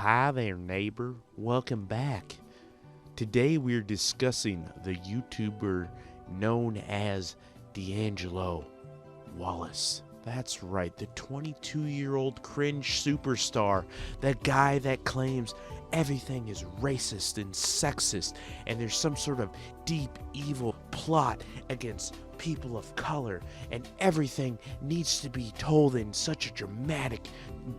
Hi there, neighbor. Welcome back. Today we're discussing the YouTuber known as D'Angelo Wallace. That's right, the 22-year-old cringe superstar, the guy that claims everything is racist and sexist and there's some sort of deep evil plot against people of color and everything needs to be told in such a dramatic,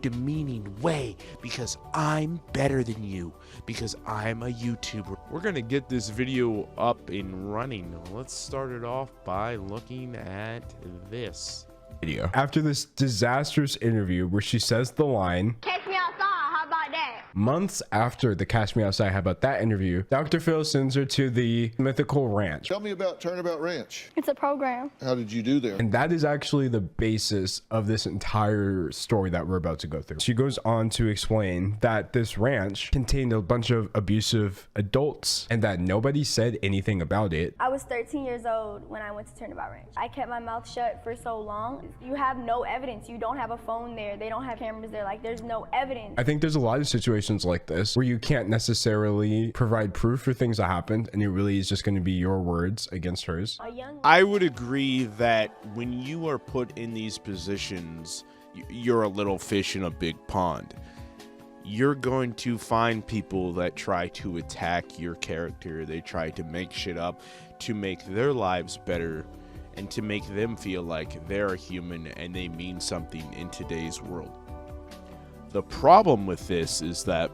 demeaning way because I'm better than you, because I'm a YouTuber. We're gonna get this video up and running. Let's start it off by looking at this video. After this disastrous interview where she says the line, "Catch me outside, how about that?" months after the Catch Me Outside, how about that interview, Dr. Phil sends her to the mythical ranch. Tell me about Turnabout Ranch. It's a program. How did you do there? And that is actually the basis of this entire story that we're about to go through. She goes on to explain that this ranch contained a bunch of abusive adults and that nobody said anything about it. I was 13 years old when I went to Turnabout Ranch. I kept my mouth shut for so long. You have no evidence. You don't have a phone there. They don't have cameras there. Like, there's no evidence. I think there's a lot of situations like this where you can't necessarily provide proof for things that happened, and it really is just going to be your words against hers. I would agree that when you are put in these positions, you're a little fish in a big pond. You're going to find people that try to attack your character. They try to make shit up to make their lives better and to make them feel like they're a human and they mean something in today's world. The problem with this is that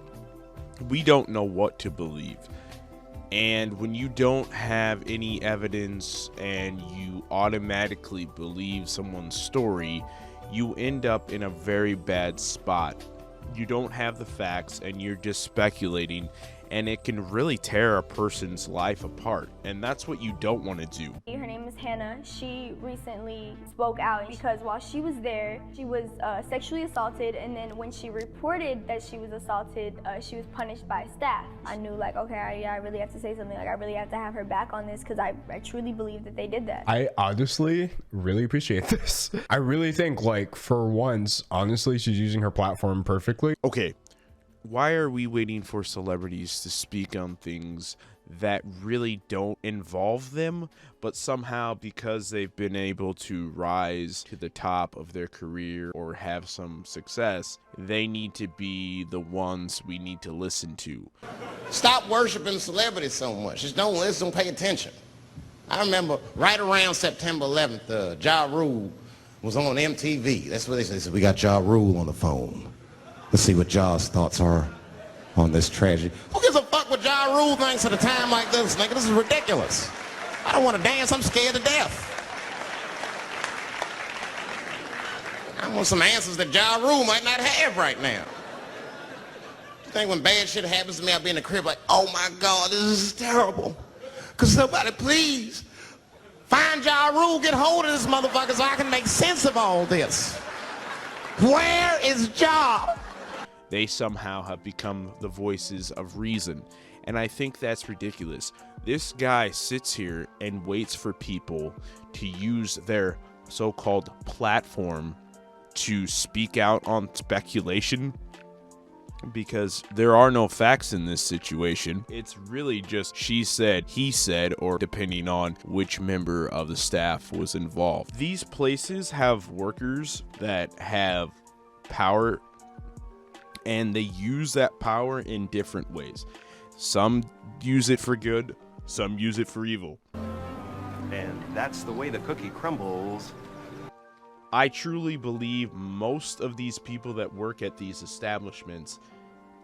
we don't know what to believe. And when you don't have any evidence and you automatically believe someone's story, you end up in a very bad spot. You don't have the facts and you're just speculating, and it can really tear a person's life apart, and that's what you don't want to do. Her name is Hannah. She recently spoke out because while she was there, she was sexually assaulted, and then when she reported that she was assaulted, she was punished by staff. I knew, like, okay, I really have to say something. Like, I really have to have her back on this because I truly believe that they did that. I honestly really appreciate this. I really think, like, for once, honestly, she's using her platform perfectly. Okay. Why are we waiting for celebrities to speak on things that really don't involve them, but somehow because they've been able to rise to the top of their career or have some success, they need to be the ones we need to listen to? Stop worshiping celebrities so much. Just don't listen, don't pay attention. I remember right around September 11th, Ja Rule was on MTV. That's what they said. We got Ja Rule on the phone. Let's see what Ja's thoughts are on this tragedy. Who gives a fuck what Ja Rule thinks at a time like this, nigga? This is ridiculous. I don't want to dance. I'm scared to death. I want some answers that Ja Rule might not have right now. You think when bad shit happens to me, I'll be in the crib like, oh my God, this is terrible. Could somebody please find Ja Rule, get hold of this motherfucker so I can make sense of all this? Where is Ja? They somehow have become the voices of reason, and I think that's ridiculous. This guy sits here and waits for people to use their so-called platform to speak out on speculation, because there are no facts in this situation. It's really just she said, he said, or depending on which member of the staff was involved. These places have workers that have power, and they use that power in different ways. Some use it for good, some use it for evil. And that's the way the cookie crumbles. I truly believe most of these people that work at these establishments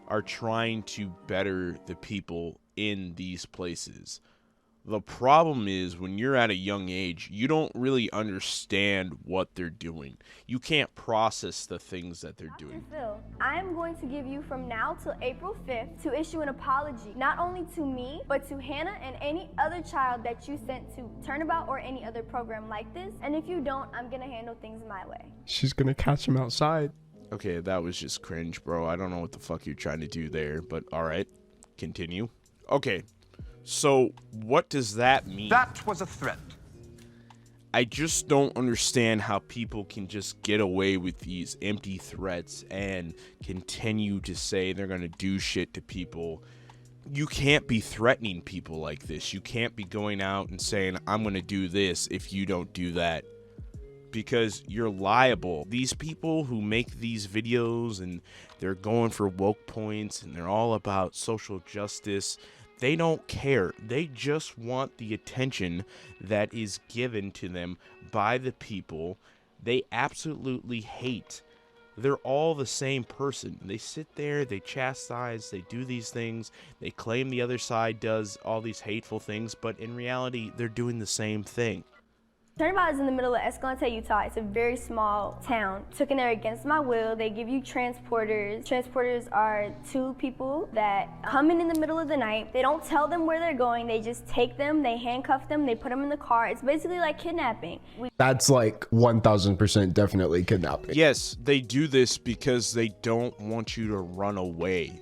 are trying to better the people in these places. The problem is when you're at a young age, you don't really understand what they're doing. You can't process the things that they're doing. Dr. Phil, I am going to give you from now till April 5th to issue an apology, not only to me, but to Hannah and any other child that you sent to Turnabout or any other program like this. And if you don't, I'm gonna handle things my way. She's gonna catch him outside. Okay, that was just cringe, bro. I don't know what the fuck you're trying to do there, but all right, continue. Okay, so what does that mean? That was a threat. I just don't understand how people can just get away with these empty threats and continue to say they're going to do shit to people. You can't be threatening people like this. You can't be going out and saying, I'm going to do this if you don't do that, because you're liable. These people who make these videos and they're going for woke points and they're all about social justice, they don't care. They just want the attention that is given to them by the people they absolutely hate. They're all the same person. They sit there, they chastise, they do these things, they claim the other side does all these hateful things, but in reality, they're doing the same thing. Turnabout is in the middle of Escalante, Utah. It's a very small town. Took in there against my will. They give you transporters. Transporters are two people that come in the middle of the night. They don't tell them where they're going. They just take them, they handcuff them, they put them in the car. It's basically like kidnapping. That's like 1000% definitely kidnapping. Yes, they do this because they don't want you to run away.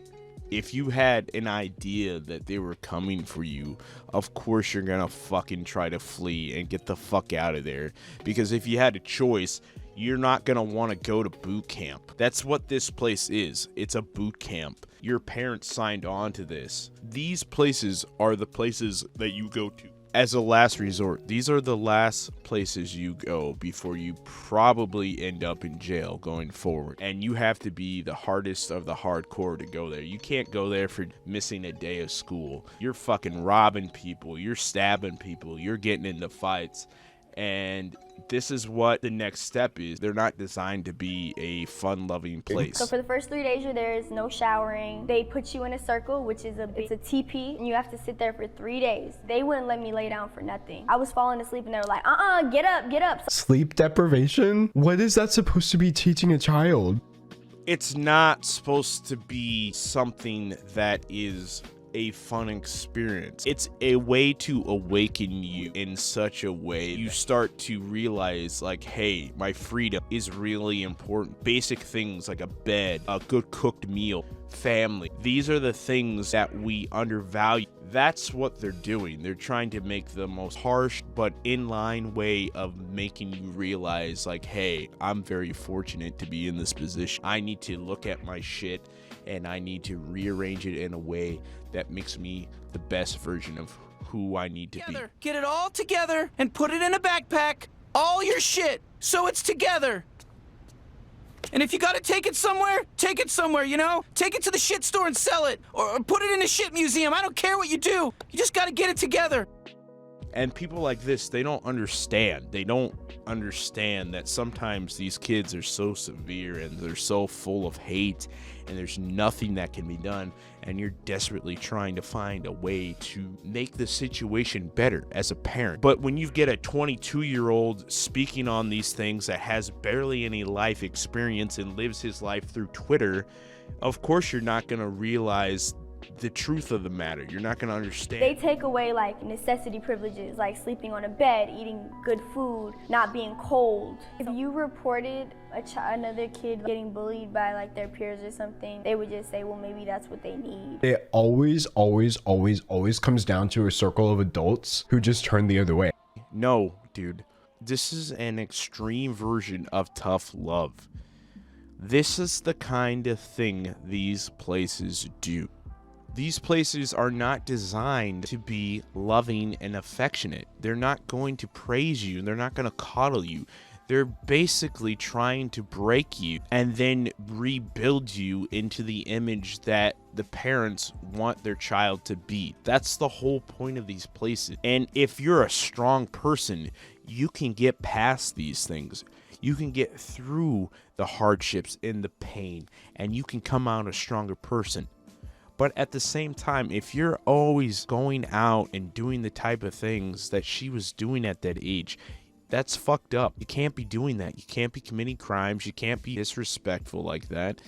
If you had an idea that they were coming for you, of course you're gonna fucking try to flee and get the fuck out of there. Because if you had a choice, you're not gonna want to go to boot camp. That's what this place is. It's a boot camp. Your parents signed on to this. These places are the places that you go to as a last resort. These are the last places you go before you probably end up in jail going forward. And you have to be the hardest of the hardcore to go there. You can't go there for missing a day of school. You're fucking robbing people. You're stabbing people. You're getting into fights. And this is what the next step is. They're not designed to be a fun-loving place. So for the first 3 days you're there, there's no showering. They put you in a circle, which is it's a teepee, and you have to sit there for 3 days. They wouldn't let me lay down for nothing. I was falling asleep and they were like, get up, get up. Sleep deprivation? What is that supposed to be teaching a child? It's not supposed to be something that is a fun experience. It's a way to awaken you in such a way you start to realize, like, hey, my freedom is really important. Basic things like a bed, a good cooked meal, family. These are the things that we undervalue. That's what they're doing. They're trying to make the most harsh but in-line way of making you realize, like, hey, I'm very fortunate to be in this position. I need to look at my shit and I need to rearrange it in a way that makes me the best version of who I need to be. Get it all together and put it in a backpack. All your shit, so it's together. And if you gotta take it somewhere, you know? Take it to the shit store and sell it. Or put it in a shit museum. I don't care what you do. You just gotta get it together. And people like this, they don't understand. They don't understand that sometimes these kids are so severe and they're so full of hate and there's nothing that can be done. And you're desperately trying to find a way to make the situation better as a parent. But when you get a 22-year-old speaking on these things that has barely any life experience and lives his life through Twitter, of course you're not going to realize the truth of the matter. You're not going to understand. They take away like necessity privileges, like sleeping on a bed, eating good food, not being cold. If you reported another kid getting bullied by like their peers or something, they would just say, well, maybe that's what they need. It always comes down to a circle of adults who just turn the other way. No, dude. This is an extreme version of tough love. This is the kind of thing these places do. These places are not designed to be loving and affectionate. They're not going to praise you. They're not going to coddle you. They're basically trying to break you and then rebuild you into the image that the parents want their child to be. That's the whole point of these places. And if you're a strong person, you can get past these things. You can get through the hardships and the pain, and you can come out a stronger person. But at the same time, if you're always going out and doing the type of things that she was doing at that age, that's fucked up. You can't be doing that. You can't be committing crimes. You can't be disrespectful like that.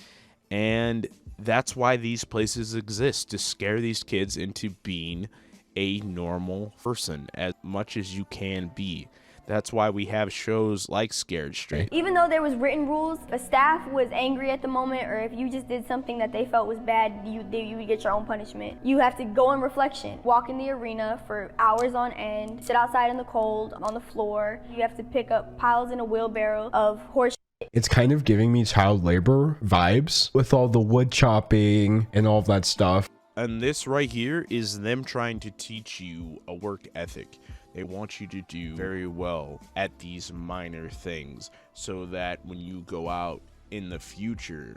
And that's why these places exist, to scare these kids into being a normal person as much as you can be. That's why we have shows like Scared Straight. Even though there was written rules, if staff was angry at the moment, or if you just did something that they felt was bad, you would get your own punishment. You have to go in reflection, walk in the arena for hours on end, sit outside in the cold, on the floor. You have to pick up piles in a wheelbarrow of horse. It's kind of giving me child labor vibes with all the wood chopping and all of that stuff. And this right here is them trying to teach you a work ethic. They want you to do very well at these minor things so that when you go out in the future,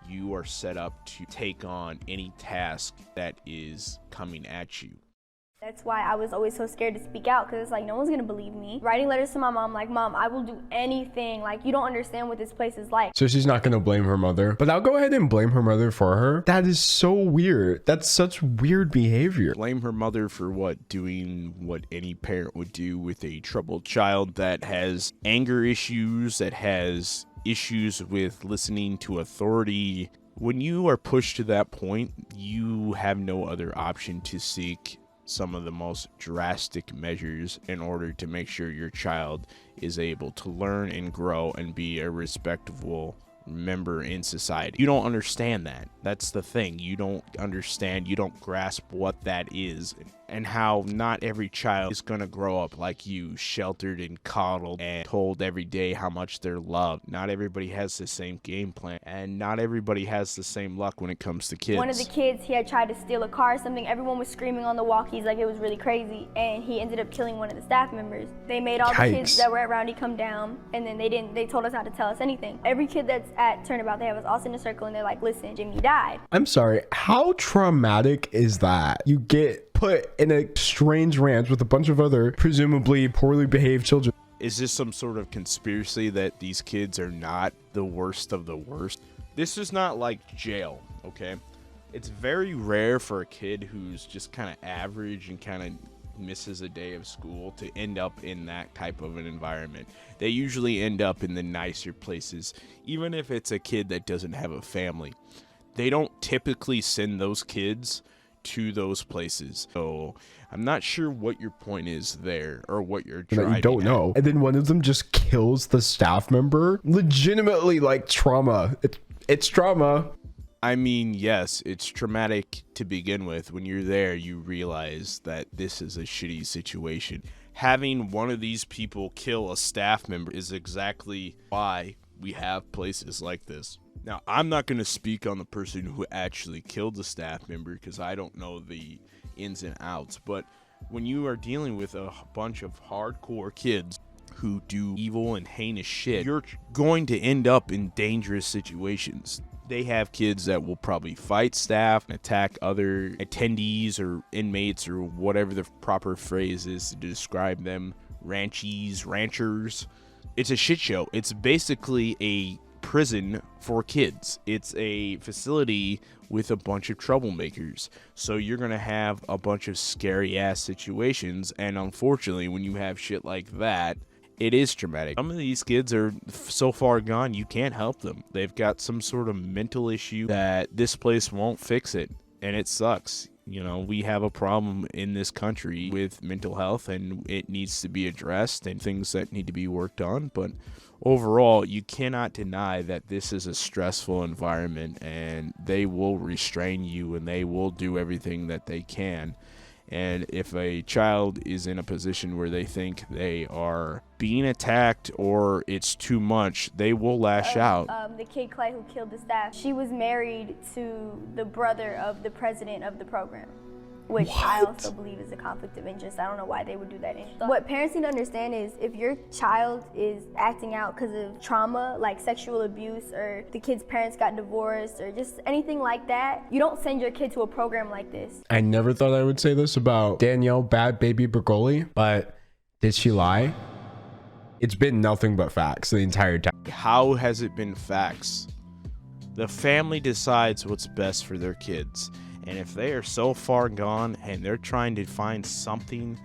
you are set up to take on any task that is coming at you. That's why I was always so scared to speak out, because it's like, no one's gonna believe me. Writing letters to my mom, like, Mom, I will do anything. Like, you don't understand what this place is like. So she's not gonna blame her mother, but I'll go ahead and blame her mother for her. That is so weird. That's such weird behavior. Blame her mother for what? Doing what any parent would do with a troubled child that has anger issues, that has issues with listening to authority. When you are pushed to that point, you have no other option to seek some of the most drastic measures in order to make sure your child is able to learn and grow and be a respectable member in society. You don't understand that. That's the thing. You don't understand, you don't grasp what that is, and how not every child is going to grow up like you, sheltered and coddled and told every day how much they're loved. Not everybody has the same game plan, and not everybody has the same luck when it comes to kids. One of the kids, he had tried to steal a car or something. Everyone was screaming on the walkies like it was really crazy, and he ended up killing one of the staff members. They made all the kids that were at Roundy come down, and then they told us not to tell us anything. Every kid that's at Turnabout, they have us all sit in a circle and they're like, listen, Jimmy died. I'm sorry, how traumatic is that? You get put in a strange ranch with a bunch of other presumably poorly behaved children. Is this some sort of conspiracy that these kids are not the worst of the worst? This is not like jail, okay? It's very rare for a kid who's just kind of average and kind of misses a day of school to end up in that type of an environment. They usually end up in the nicer places, even if it's a kid that doesn't have a family. They don't typically send those kids to those places. So I'm not sure what your point is there, or what you're trying. You don't know. And then one of them just kills the staff member. Legitimately, like, trauma. It's trauma. I mean, yes, it's traumatic to begin with. When you're there, you realize that this is a shitty situation. Having one of these people kill a staff member is exactly why we have places like this. Now, I'm not going to speak on the person who actually killed the staff member because I don't know the ins and outs. But when you are dealing with a bunch of hardcore kids who do evil and heinous shit, you're going to end up in dangerous situations. They have kids that will probably fight staff and attack other attendees or inmates, or whatever the proper phrase is to describe them. Ranchers. It's a shit show. It's basically a prison for kids. It's a facility with a bunch of troublemakers. So you're going to have a bunch of scary ass situations. And unfortunately, when you have shit like that, it is traumatic. Some of these kids are so far gone, you can't help them. They've got some sort of mental issue that this place won't fix it. And it sucks. You know, we have a problem in this country with mental health, and it needs to be addressed, and things that need to be worked on. But overall, you cannot deny that this is a stressful environment, and they will restrain you, and they will do everything that they can. And if a child is in a position where they think they are being attacked or it's too much, they will lash out. The kid Clay who killed the staff, she was married to the brother of the president of the program, which I also believe is a conflict of interest. I don't know why they would do that. What parents need to understand is if your child is acting out because of trauma, like sexual abuse, or the kid's parents got divorced, or just anything like that, you don't send your kid to a program like this. I never thought I would say this about Danielle Bad Baby Bergoli, but did she lie? It's been nothing but facts the entire time. How has it been facts? The family decides what's best for their kids. And if they are so far gone and they're trying to find something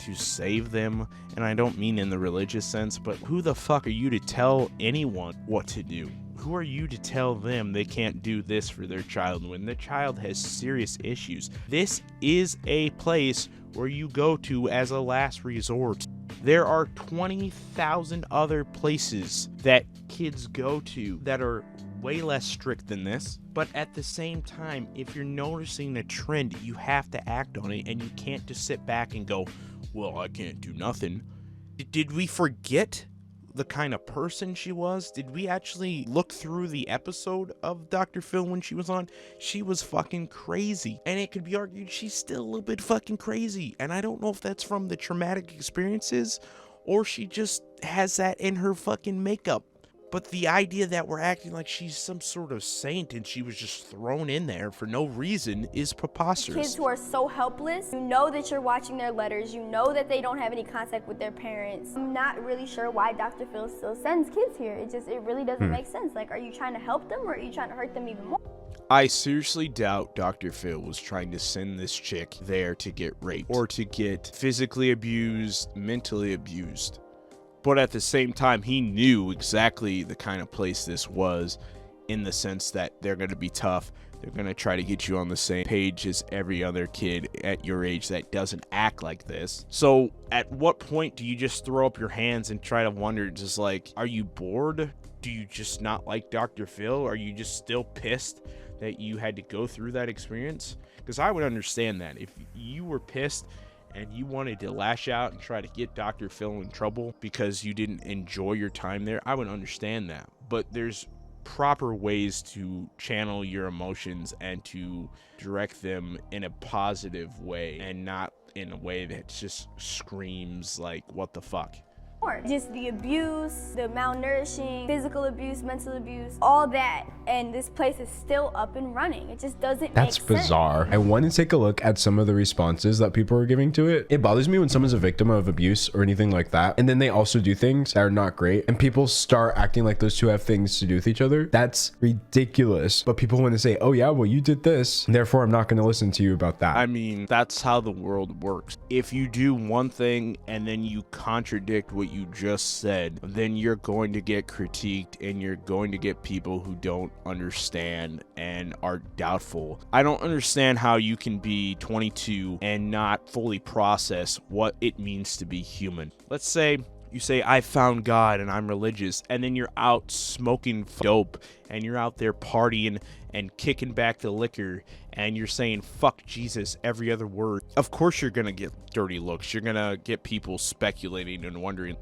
to save them, and I don't mean in the religious sense, but who the fuck are you to tell anyone what to do? Who are you to tell them they can't do this for their child when the child has serious issues? This is a place where you go to as a last resort. There are 20,000 other places that kids go to that are way less strict than this. But at the same time, if you're noticing a trend, you have to act on it, and you can't just sit back and go, well, I can't do nothing. Did we forget the kind of person she was? Did we actually look through the episode of Dr. Phil when she was on? She was fucking crazy. And it could be argued she's still a little bit fucking crazy. And I don't know if that's from the traumatic experiences or she just has that in her fucking makeup. But the idea that we're acting like she's some sort of saint and she was just thrown in there for no reason is preposterous. Kids who are so helpless, you know that you're watching their letters, you know that they don't have any contact with their parents. I'm not really sure why Dr. Phil still sends kids here. It really doesn't make sense. Like, are you trying to help them or are you trying to hurt them even more? I seriously doubt Dr. Phil was trying to send this chick there to get raped or to get physically abused, mentally abused. But at the same time, he knew exactly the kind of place this was, in the sense that they're going to be tough. They're going to try to get you on the same page as every other kid at your age that doesn't act like this. So at what point do you just throw up your hands and try to wonder, just like, are you bored? Do you just not like Dr. Phil? Are you just still pissed that you had to go through that experience? Because I would understand that. If you were pissed and you wanted to lash out and try to get Dr. Phil in trouble because you didn't enjoy your time there, I would understand that. But there's proper ways to channel your emotions and to direct them in a positive way and not in a way that just screams like, what the fuck? Just the abuse, the malnourishing, physical abuse, mental abuse, all that. And this place is still up and running. It just doesn't make sense. That's bizarre. I want to take a look at some of the responses that people are giving to it. It bothers me when someone's a victim of abuse or anything like that, and then they also do things that are not great, and people start acting like those two have things to do with each other. That's ridiculous. But people want to say, oh yeah, well you did this, and therefore I'm not going to listen to you about that. I mean, that's how the world works. If you do one thing and then you contradict what you just said, then you're going to get critiqued and you're going to get people who don't understand and are doubtful. I don't understand how you can be 22 and not fully process what it means to be human. Let's say you say, I found God and I'm religious, and then you're out smoking dope and you're out there partying and kicking back the liquor and you're saying fuck Jesus every other word. Of course you're gonna get dirty looks. You're gonna get people speculating and wondering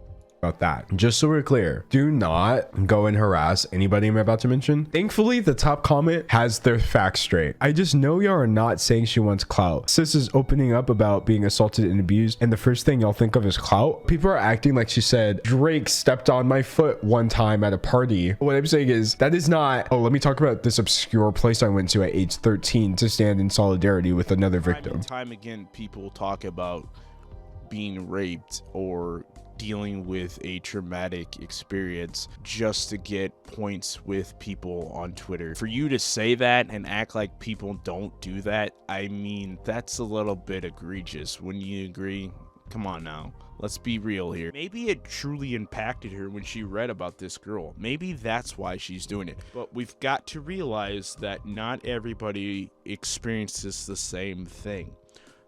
about that. Just so we're clear, do not go and harass anybody I'm about to mention. Thankfully, the top comment has their facts straight. I just know y'all are not saying she wants clout. Sis is opening up about being assaulted and abused, and the first thing y'all think of is clout. People are acting like she said, Drake stepped on my foot one time at a party. What I'm saying is, that is not, oh, let me talk about this obscure place I went to at age 13 to stand in solidarity with another victim. Time again, people talk about being raped or dealing with a traumatic experience just to get points with people on Twitter. For you to say that and act like people don't do that, I mean, that's a little bit egregious. Wouldn't you agree? Come on now. Let's be real here. Maybe it truly impacted her when she read about this girl. Maybe that's why she's doing it. But we've got to realize that not everybody experiences the same thing.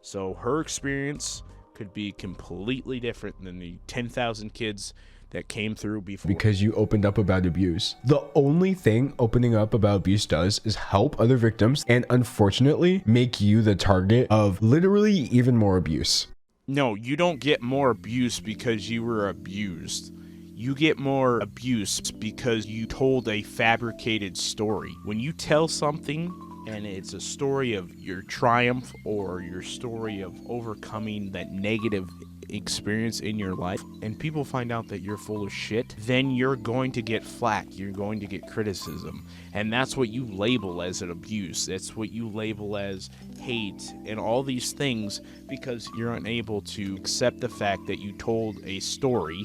So her experience could be completely different than the 10,000 kids that came through before. Because you opened up about abuse. The only thing opening up about abuse does is help other victims and unfortunately make you the target of literally even more abuse. No, you don't get more abuse because you were abused. You get more abuse because you told a fabricated story. When you tell something and it's a story of your triumph or your story of overcoming that negative experience in your life, and people find out that you're full of shit, then you're going to get flack, you're going to get criticism, and that's what you label as an abuse. That's what you label as hate and all these things, because you're unable to accept the fact that you told a story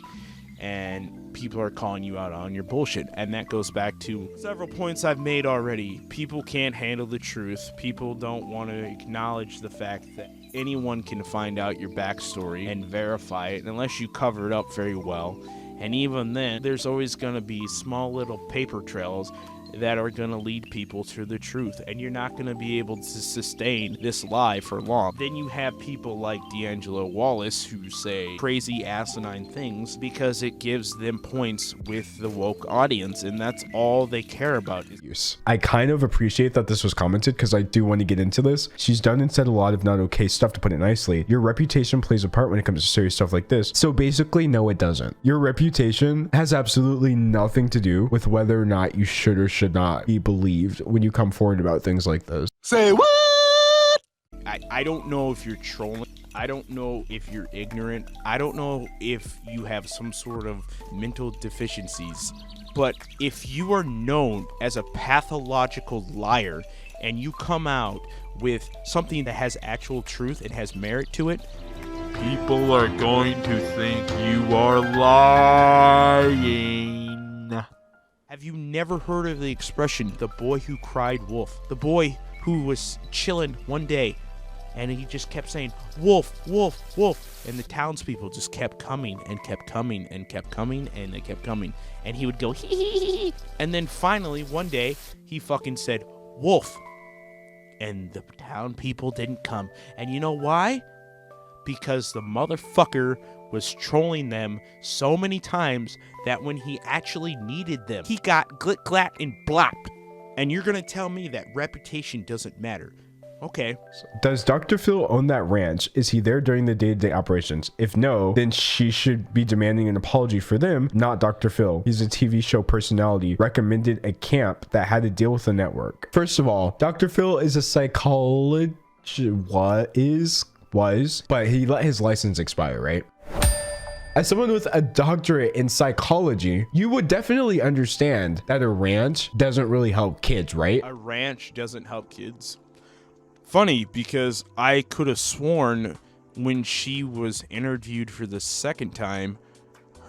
and people are calling you out on your bullshit. And that goes back to several points I've made already. People can't handle the truth. People don't want to acknowledge the fact that anyone can find out your backstory and verify it unless you cover it up very well. And even then, there's always going to be small little paper trails that are going to lead people to the truth, and you're not going to be able to sustain this lie for long. Then you have people like D'Angelo Wallace who say crazy asinine things because it gives them points with the woke audience, and that's all they care about. I kind of appreciate that this was commented because I do want to get into this. She's done and said a lot of not okay stuff, to put it nicely. Your reputation plays a part when it comes to serious stuff like this. So basically, no, it doesn't. Your reputation has absolutely nothing to do with whether or not you should or should not be believed when you come forward about things like this. Say what? I don't know if you're trolling. I don't know if you're ignorant. I don't know if you have some sort of mental deficiencies. But if you are known as a pathological liar and you come out with something that has actual truth and has merit to it, people are going to think you are lying. Have you never heard of the expression, the boy who cried wolf? The boy who was chilling one day and he just kept saying, wolf, wolf, wolf. And the townspeople just kept coming and kept coming and kept coming and they kept coming. And he would go, hee hee hee hee. And then finally, one day, he fucking said, wolf. And the town people didn't come. And you know why? Because the motherfucker was trolling them so many times that when he actually needed them, he got glit glat and blop. And you're gonna tell me that reputation doesn't matter. Okay. Does Dr. Phil own that ranch? Is he there during the day-to-day operations? If no, then she should be demanding an apology for them, not Dr. Phil. He's a TV show personality, recommended a camp that had to deal with the network. First of all, Dr. Phil is a psychologist. But he let his license expire, right? As someone with a doctorate in psychology, you would definitely understand that a ranch doesn't really help kids, right? A ranch doesn't help kids. Funny, because I could have sworn when she was interviewed for the second time,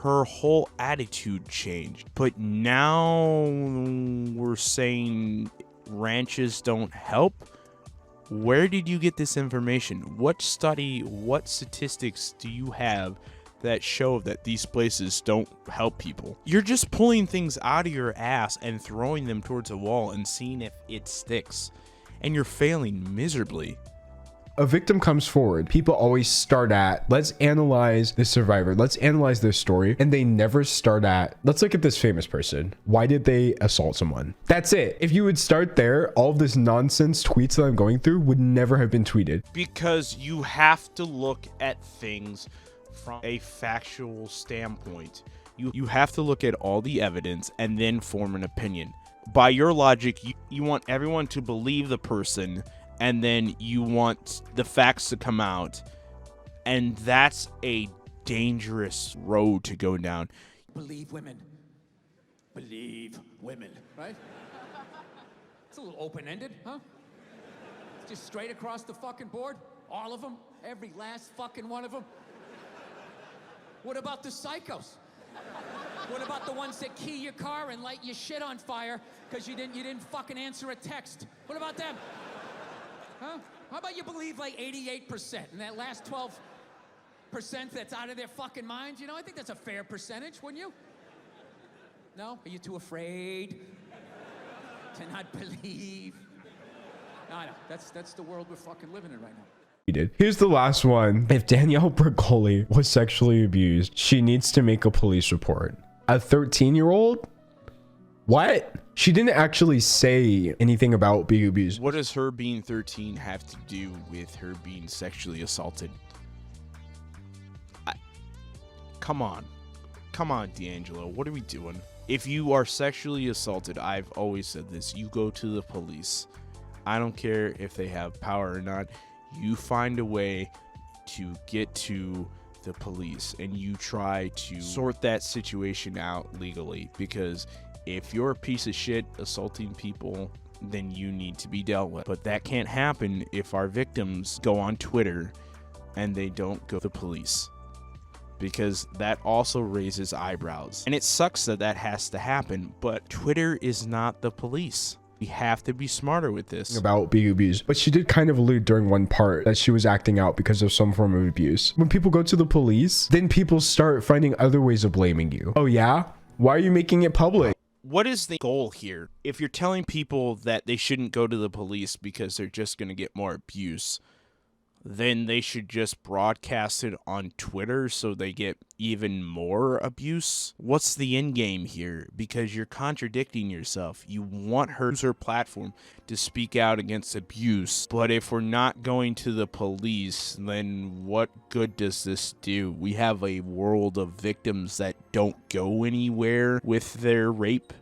her whole attitude changed. But now we're saying ranches don't help? Where did you get this information? What study, what statistics do you have that show that these places don't help people? You're just pulling things out of your ass and throwing them towards a wall and seeing if it sticks. And you're failing miserably. A victim comes forward. People always start at, let's analyze the survivor. Let's analyze their story. And they never start at, let's look at this famous person. Why did they assault someone? That's it. If you would start there, all of this nonsense tweets that I'm going through would never have been tweeted. Because you have to look at things from a factual standpoint. You have to look at all the evidence and then form an opinion. By your logic, you want everyone to believe the person, and then you want the facts to come out, and that's a dangerous road to go down. Believe women. Believe women, right? It's a little open-ended, huh? Just straight across the fucking board? All of them? Every last fucking one of them? What about the psychos? What about the ones that key your car and light your shit on fire because you didn't fucking answer a text? What about them? Huh? How about you believe like 88% and that last 12% that's out of their fucking minds? You know, I think that's a fair percentage, wouldn't you? No? Are you too afraid to not believe? No, that's the world we're fucking living in right now. Here's the last one. If Danielle Bregoli was sexually abused, she needs to make a police report. A 13-year-old? What? She didn't actually say anything about being abused. What does her being 13 have to do with her being sexually assaulted? Come on, D'Angelo. What are we doing? If you are sexually assaulted, I've always said this, you go to the police. I don't care if they have power or not. You find a way to get to the police and you try to sort that situation out legally, because if you're a piece of shit assaulting people, then you need to be dealt with. But that can't happen if our victims go on Twitter and they don't go to the police, because that also raises eyebrows. And it sucks that that has to happen, but Twitter is not the police. We have to be smarter with this. About being abused. But she did kind of allude during one part that she was acting out because of some form of abuse. When people go to the police, then people start finding other ways of blaming you. Oh yeah? Why are you making it public? What is the goal here? If you're telling people that they shouldn't go to the police because they're just going to get more abuse, then they should just broadcast it on Twitter so they get even more abuse? What's the end game here? Because you're contradicting yourself. You want her to use her platform to speak out against abuse, but if we're not going to the police, then what good does this do? We have a world of victims that don't go anywhere with their rape.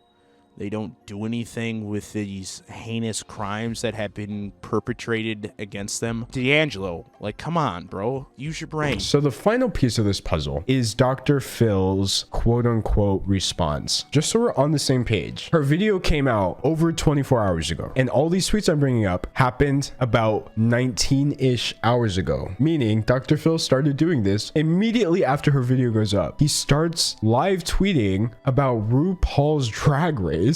They don't do anything with these heinous crimes that have been perpetrated against them. D'Angelo, like, come on, bro. Use your brain. So the final piece of this puzzle is Dr. Phil's quote-unquote response. Just so we're on the same page, her video came out over 24 hours ago, and all these tweets I'm bringing up happened about 19-ish hours ago, meaning Dr. Phil started doing this immediately after her video goes up. He starts live tweeting about RuPaul's Drag Race.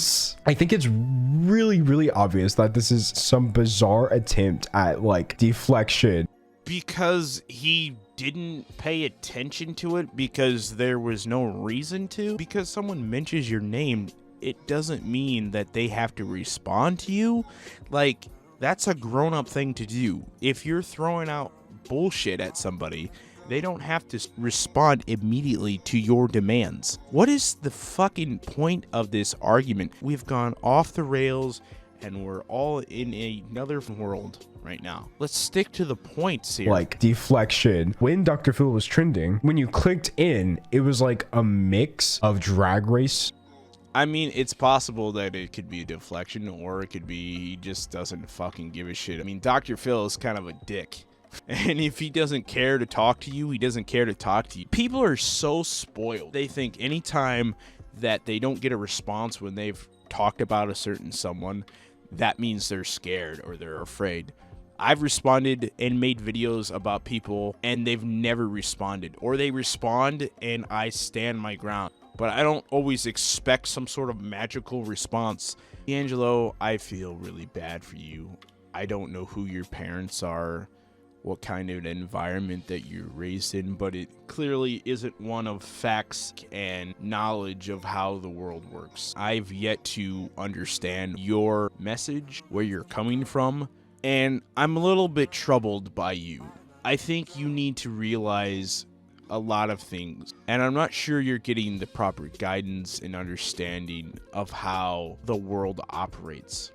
I think it's really obvious that this is some bizarre attempt at like deflection. Because he didn't pay attention to it because there was no reason to. Because someone mentions your name, it doesn't mean that they have to respond to you. Like, that's a grown-up thing to do. If you're throwing out bullshit at somebody, they don't have to respond immediately to your demands. What is the fucking point of this argument? We've gone off the rails and we're all in another world right now. Let's stick to the points here. Like deflection. When Dr. Phil was trending, when you clicked in, it was like a mix of Drag Race. I mean, it's possible that it could be a deflection, or it could be he just doesn't fucking give a shit. I mean, Dr. Phil is kind of a dick. And if he doesn't care to talk to you, he doesn't care to talk to you. People are so spoiled. They think anytime that they don't get a response when they've talked about a certain someone, that means they're scared or they're afraid. I've responded and made videos about people and they've never responded, or they respond and I stand my ground. But I don't always expect some sort of magical response. D'Angelo, I feel really bad for you. I don't know who your parents are, what kind of an environment that you're raised in, but it clearly isn't one of facts and knowledge of how the world works. I've yet to understand your message, where you're coming from, and I'm a little bit troubled by you. I think you need to realize a lot of things, and I'm not sure you're getting the proper guidance and understanding of how the world operates.